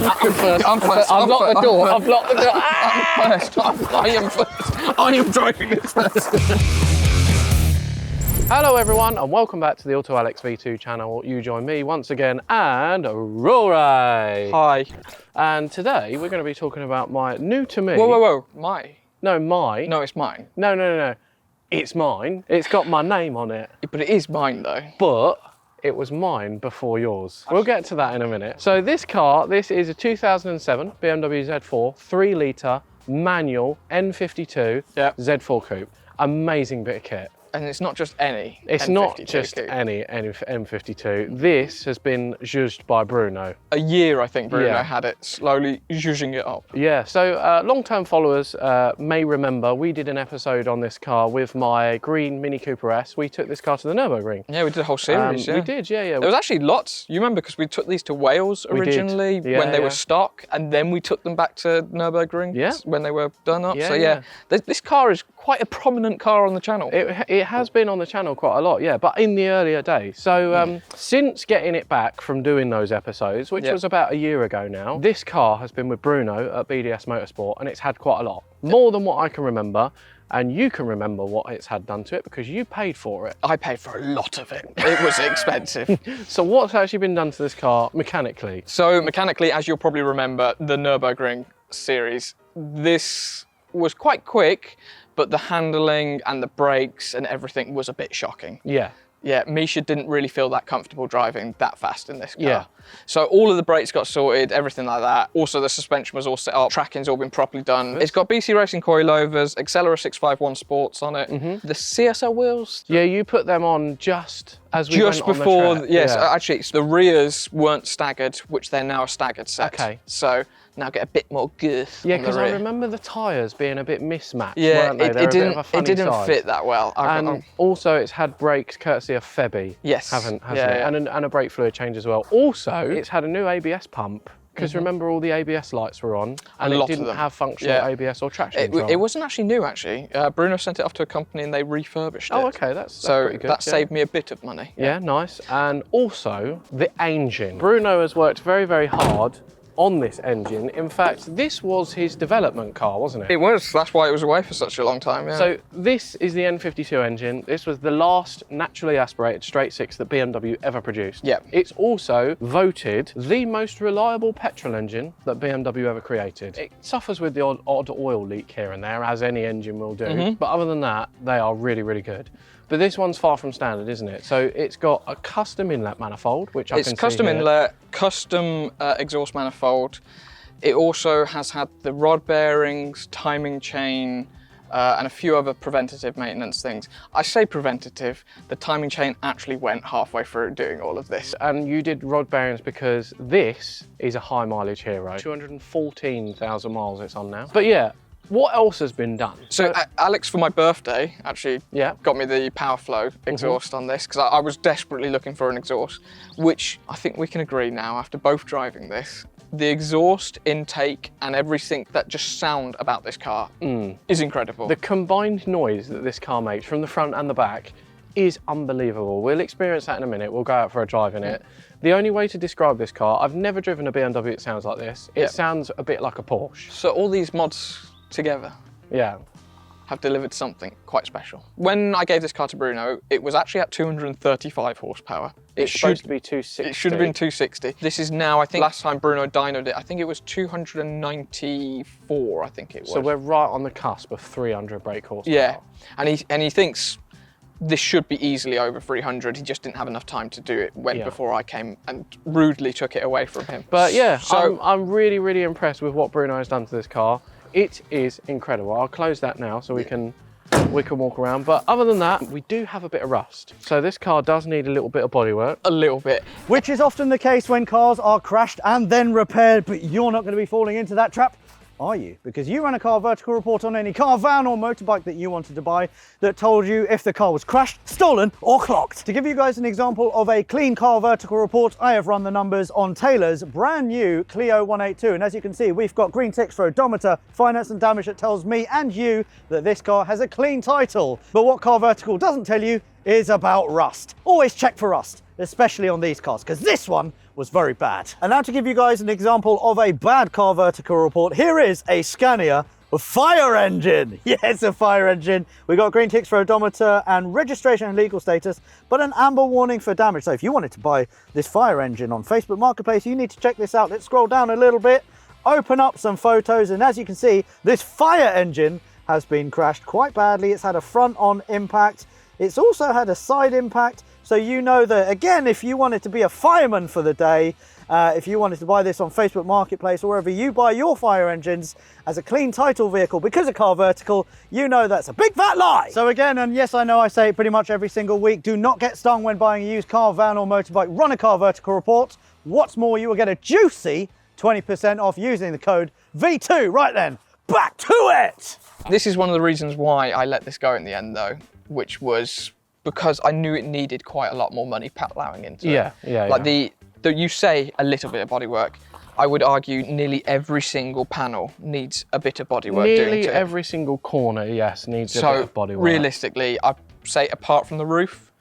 I'm first. I've locked the door. I've locked the door. I'm first. I am first. I am driving this first. Hello everyone and welcome back to the Autoalex V2 channel. You join me once again and Rory. Hi. And today we're going to be talking about my new to me. Whoa. My? No, mine. No, it's mine. No. It's mine. It's got my name on it. But it is mine though. But it was mine before yours. We'll get to that in a minute. So this car, this is a 2007 BMW Z4 3 litre manual N52 Z4 Coupe. Amazing bit of kit. And it's not just any. It's N52 not just coupe. any M52. This has been zhuzhed by Bruno. A year, I think, Bruno Yeah. had it, slowly zhuzhing it up. Yeah, so long-term followers may remember we did an episode on this car with my green Mini Cooper S. We took this car to the Nürburgring. Yeah, we did a whole series, yeah. We did, yeah. There was actually lots. You remember, because we took these to Wales originally when they were stock, and then we took them back to Nürburgring when they were done up. Yeah, so yeah, this car is quite a prominent car on the channel. It has been on the channel quite a lot, yeah, but in the earlier days. So since getting it back from doing those episodes, which was about a year ago now, this car has been with Bruno at BDS Motorsport and it's had quite a lot. More than what I can remember. And you can remember what it's had done to it because you paid for it. I paid for a lot of it. It was expensive. So what's actually been done to this car mechanically? So mechanically, as you'll probably remember, the Nürburgring series, this was quite quick, but the handling and the brakes and everything was a bit shocking. Yeah, Misha didn't really feel that comfortable driving that fast in this car. Yeah. So all of the brakes got sorted, everything like that. Also, the suspension was all set up, tracking's all been properly done. It's got BC Racing coilovers, Accelera 651 Sports on it. The CSL wheels. Yeah, you put them on just as we Just went before, on the track. yes, actually, the rears weren't staggered, which they're now a staggered set. Okay. So now get a bit more girth. Yeah, on the because I rear. remember the tyres being a bit mismatched, Yeah, weren't they? They were a bit of a funny it didn't size. fit that well. And also it's had brakes courtesy of Febby. Yes. Hasn't it? Yeah. And a brake fluid change as well. Also, it's had a new ABS pump. Because remember all the ABS lights were on and it didn't have functional ABS or traction control. It wasn't actually new, actually. Bruno sent it off to a company and they refurbished it. Oh, okay, that's pretty good. That saved me a bit of money. Yeah, nice. And also the engine. Bruno has worked very, very hard on this engine. In fact, this was his development car, wasn't it? It was. That's why it was away for such a long time, yeah. So this is the N52 engine. This was the last naturally aspirated straight six that BMW ever produced. Yeah. It's also voted the most reliable petrol engine that BMW ever created. It suffers with the odd oil leak here and there, as any engine will do. But other than that, they are really, really good. But this one's far from standard, isn't it? So it's got a custom inlet manifold, which I can see It's custom inlet, custom exhaust manifold. It also has had the rod bearings, timing chain, and a few other preventative maintenance things. I say preventative, the timing chain actually went halfway through doing all of this. And you did rod bearings because this is a high mileage hero. 214,000 miles it's on now. But yeah, what else has been done? So Alex, for my birthday, actually got me the PowerFlow exhaust on this because I was desperately looking for an exhaust, which I think we can agree now after both driving this. The exhaust intake and everything that just sound about this car is incredible. The combined noise that this car makes from the front and the back is unbelievable. We'll experience that in a minute. We'll go out for a drive in it. The only way to describe this car, I've never driven a BMW that sounds like this. It sounds a bit like a Porsche. So all these mods together have delivered something quite special. When I gave this car to Bruno, it was actually at 235 horsepower. It's supposed to be 260. It should have been 260. This is now, I think last time Bruno dynoed it, I think it was 294, I think it was. So we're right on the cusp of 300 brake horsepower. Yeah, and he thinks this should be easily over 300. He just didn't have enough time to do it before I came and rudely took it away from him. But yeah, so I'm really, really impressed with what Bruno has done to this car. It is incredible. I'll close that now so we can walk around. But other than that, we do have a bit of rust. So this car does need a little bit of bodywork. A little bit. Which is often the case when cars are crashed and then repaired, but you're not going to be falling into that trap, are you? Because you ran a car vertical report on any car, van or motorbike that you wanted to buy that told you if the car was crashed, stolen or clocked. To give you guys an example of a clean car vertical report, I have run the numbers on Taylor's brand new Clio 182. And as you can see, we've got green ticks for odometer, finance and damage that tells me and you that this car has a clean title. But what car vertical doesn't tell you is about rust. Always check for rust, especially on these cars, because this one was very bad. And now to give you guys an example of a bad car vertical report, here is a Scania fire engine. Yes, a fire engine. We got green ticks for odometer and registration and legal status, but an amber warning for damage. So if you wanted to buy this fire engine on Facebook Marketplace, you need to check this out. Let's scroll down a little bit, open up some photos, and as you can see, this fire engine has been crashed quite badly. It's had a front-on impact. It's also had a side impact. So you know that, again, if you wanted to be a fireman for the day, if you wanted to buy this on Facebook Marketplace or wherever you buy your fire engines as a clean title vehicle because of Car Vertical, you know that's a big fat lie. So again, and yes, I know I say it pretty much every single week, do not get stung when buying a used car, van or motorbike. Run a Car Vertical report. What's more, you will get a juicy 20% off using the code V2. Right then, back to it. This is one of the reasons why I let this go in the end though, which was because I knew it needed quite a lot more money plowing into it. Like you say a little bit of bodywork. I would argue nearly every single panel needs a bit of bodywork doing to it. Nearly every single corner, yes, needs a bit of bodywork. Realistically, I'd say apart from the roof,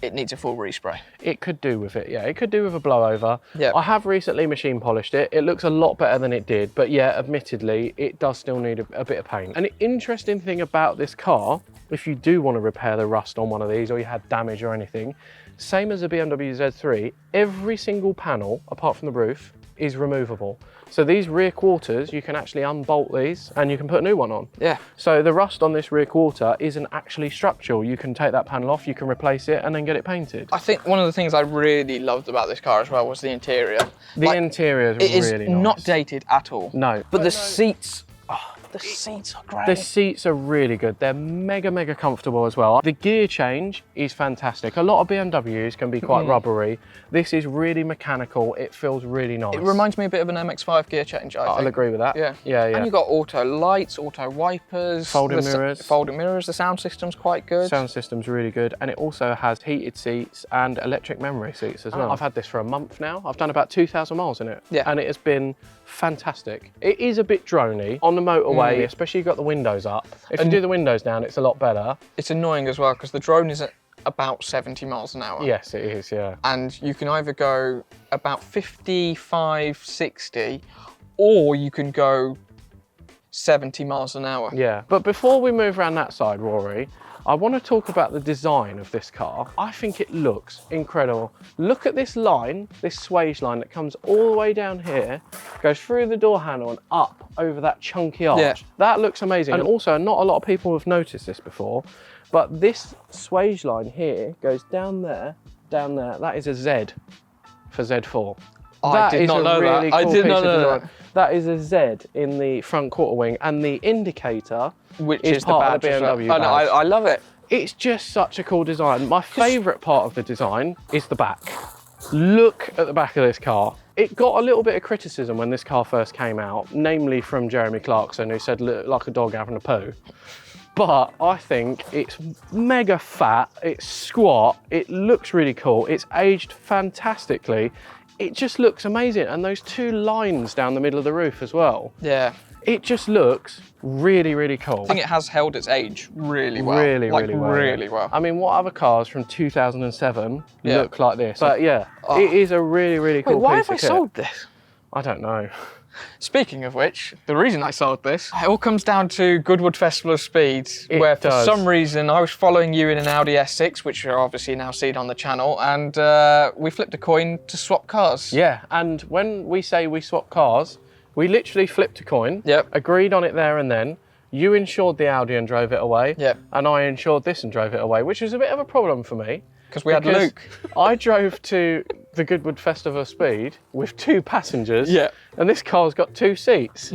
it needs a full respray. It could do with it, yeah. It could do with a blowover. Yeah. I have recently machine polished it. It looks a lot better than it did, but yeah, admittedly, it does still need a bit of paint. An interesting thing about this car, if you do want to repair the rust on one of these or you had damage or anything, same as a BMW Z3, every single panel, apart from the roof, is removable. So these rear quarters, you can actually unbolt these and you can put a new one on. Yeah. So the rust on this rear quarter isn't actually structural. You can take that panel off, you can replace it and then get it painted. I think one of the things I really loved about this car as well was the interior. The interior is really nice. It is not dated at all. No. But the seats, the seats are great. The seats are really good. They're mega comfortable as well. The gear change is fantastic. A lot of BMWs can be quite rubbery. This is really mechanical. It feels really nice. It reminds me a bit of an MX-5 gear change, I think. I'll agree with that. Yeah. Yeah. And you've got auto lights, auto wipers. Folding mirrors. Folding mirrors. The sound system's quite good. Sound system's really good. And it also has heated seats and electric memory seats as well. I've had this for a month now. I've done about 2,000 miles in it. Yeah. And it has been fantastic. It is a bit drony on the motorway, especially you've got the windows up. If you do the windows down, it's a lot better. It's annoying as well because the drone is at about 70 miles an hour. Yes, it is, yeah. And you can either go about 55, 60, or you can go 70 miles an hour. Yeah, but before we move around that side, Rory, I want to talk about the design of this car. I think it looks incredible. Look at this line, this swage line that comes all the way down here, goes through the door handle and up over that chunky arch. Yeah. That looks amazing. And also, not a lot of people have noticed this before, but this swage line here goes down there. That is a Z for Z4. I did not know that. I did not know that. That is a Z in the front quarter wing, and the indicator, which is the part of badge the as BMW well. badge. I love it. It's just such a cool design. My favourite part of the design is the back. Look at the back of this car. It got a little bit of criticism when this car first came out, namely from Jeremy Clarkson, who said looked like a dog having a poo. But I think it's mega fat, it's squat, it looks really cool, it's aged fantastically. It just looks amazing. And those two lines down the middle of the roof as well. Yeah. It just looks really cool. I think it has held its age really well. Really well. Really well. I mean, what other cars from 2007 look like this? But yeah, it is a really cool piece of kit. Why have I sold this? I don't know. Speaking of which, the reason I sold this, it all comes down to Goodwood Festival of Speed, where for some reason I was following you in an Audi S6, which you're obviously now seen on the channel, and we flipped a coin to swap cars. Yeah, and when we say we swap cars, we literally flipped a coin, agreed on it there and then. You insured the Audi and drove it away, and I insured this and drove it away, which was a bit of a problem for me. Because we had Luke. I drove to the Goodwood Festival of Speed with 2 passengers, and this car's got 2 seats.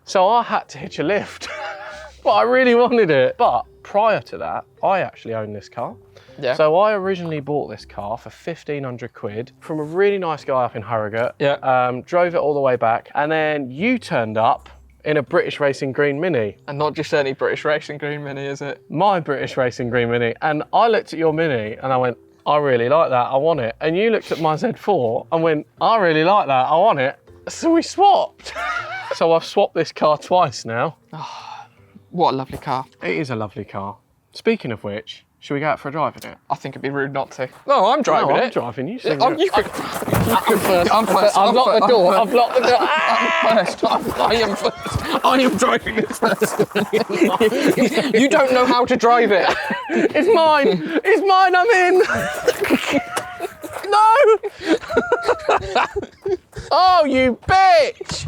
So I had to hitch a lift, but I really wanted it. But prior to that, I actually owned this car. Yeah. So I originally bought this car for 1,500 quid from a really nice guy up in Harrogate. Yeah. Drove it all the way back, and then you turned up in a British Racing Green Mini. And not just any British Racing Green Mini, is it? My British Racing Green Mini. And I looked at your Mini and I went, I really like that, I want it. And you looked at my Z4 and went, I really like that, I want it. So we swapped. So I've swapped this car twice now. Oh, what a lovely car. It is a lovely car. Speaking of which, Should we go out for a drive in it? I think it'd be rude not to. No, I'm driving No, it. I'm driving. You Yeah, you could. first. I'm first. I've locked the door. I've locked the door. I'm first. I am first. I am driving it first. You don't know how to drive it. It's mine. It's mine. I'm in. No. Oh, you bitch.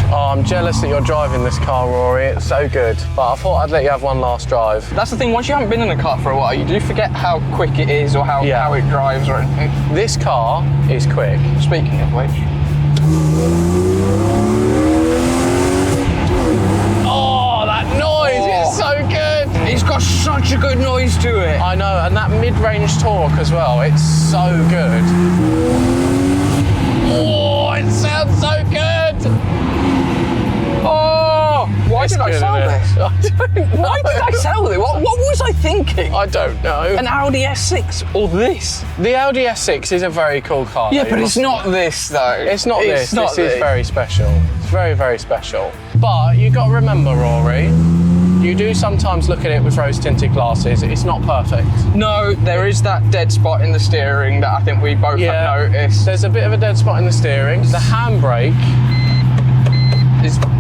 Oh, I'm jealous that you're driving this car, Rory. It's so good. But I thought I'd let you have one last drive. That's the thing, once you haven't been in a car for a while, you do forget how quick it is or how it drives or anything. This car is quick. Speaking of which. Oh, that noise is so good. It's got such a good noise to it. I know, and that mid-range torque as well. It's so good. Oh, it sounds so good. Oh, why did I sell this? I don't know. Why did I sell it? What was I thinking? I don't know. An Audi S6 or this? The Audi S6 is a very cool car. Yeah, though, but it's not this though. It's not this. Not This is very special. It's very, very special. But you got to remember, Rory, you do sometimes look at it with rose-tinted glasses. It's not perfect. No, there is that dead spot in the steering that I think we both have noticed. There's a bit of a dead spot in the steering. The handbrake,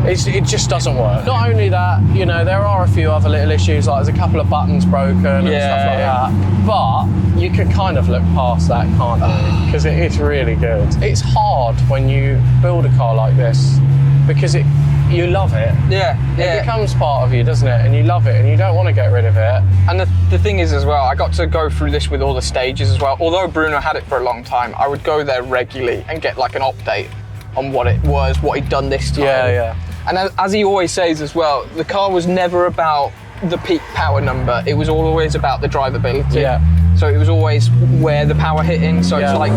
it just doesn't work. Not only that, you know, there are a few other little issues, like there's a couple of buttons broken and stuff like that. But you can kind of look past that, can't you? Because it is really good. It's hard when you build a car like this because you love it. It becomes part of you, doesn't it? And you love it and you don't want to get rid of it. And the thing is as well, I got to go through this with all the stages as well. Although Bruno had it for a long time, I would go there regularly and get like an update on what it was, what he'd done this time. Yeah. And as he always says as well, the car was never about the peak power number. It was always about the drivability. Yeah. So it was always where the power hit in. So it's like...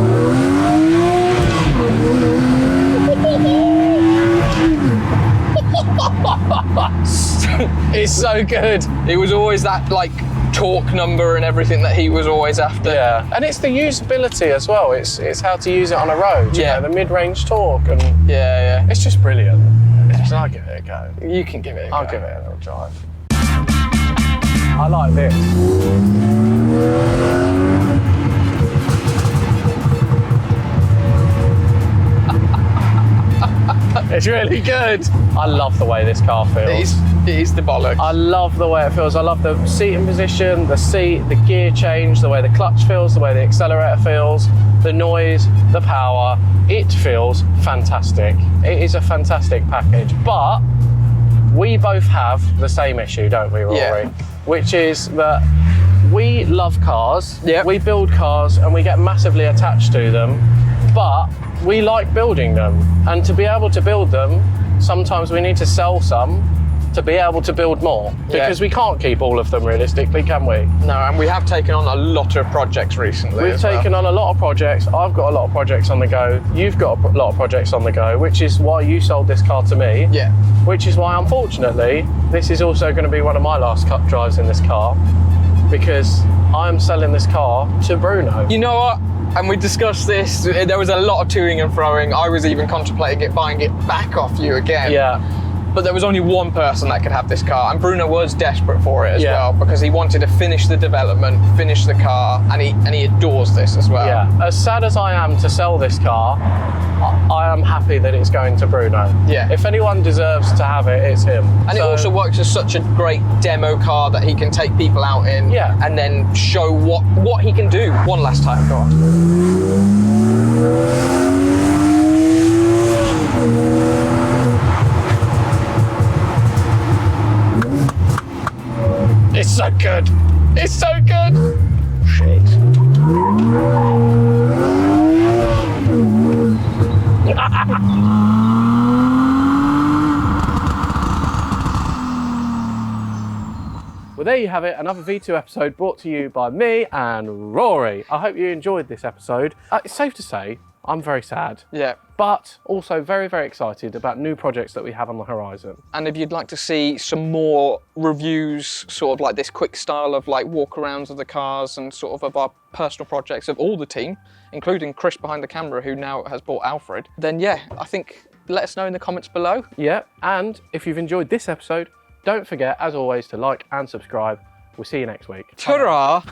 It's so good. It was always that like torque number and everything that he was always after. Yeah, and it's the usability as well. It's how to use it on a road. Yeah, you know, the mid-range torque and it's just brilliant. I'll give it a go. You can give it a go. I'll give it a little drive. I like this. It's really good. I love the way this car feels. It is the bollocks. I love the way it feels. I love the seating position, the seat, the gear change, the way the clutch feels, the way the accelerator feels, the noise, the power. It feels fantastic. It is a fantastic package, but we both have the same issue, don't we, Rory? Yeah. Which is that we love cars, yep. We build cars and we get massively attached to them, but we like building them. And to be able to build them, sometimes we need to sell some to be able to build more, because we can't keep all of them realistically, can we? No, and we have taken on a lot of projects recently. We've taken on a lot of projects. I've got a lot of projects on the go. You've got a lot of projects on the go, which is why you sold this car to me. Yeah. Which is why, unfortunately, this is also going to be one of my last cut drives in this car, because I'm selling this car to Bruno. You know what? And we discussed this. There was a lot of toing and froing. I was even contemplating buying it back off you again. Yeah. But there was only one person that could have this car, and Bruno was desperate for it as well, because he wanted to finish the development, finish the car, and he adores this as well. Yeah. As sad as I am to sell this car, I am happy that it's going to Bruno. Yeah. If anyone deserves to have it, it's him. And it also works as such a great demo car that he can take people out in, and then show what he can do. One last time, go on. It's so good. It's so good. Shit. Well, there you have it, another V2 episode brought to you by me and Rory. I hope you enjoyed this episode. It's safe to say, I'm very sad. Yeah. But also very, very excited about new projects that we have on the horizon. And if you'd like to see some more reviews, sort of like this quick style of like walkarounds of the cars and sort of our personal projects of all the team, including Chris behind the camera, who now has bought Alfred, then yeah, I think let us know in the comments below. Yeah, and if you've enjoyed this episode, Don't forget, as always, to like and subscribe. We'll see you next week. Ta-ra!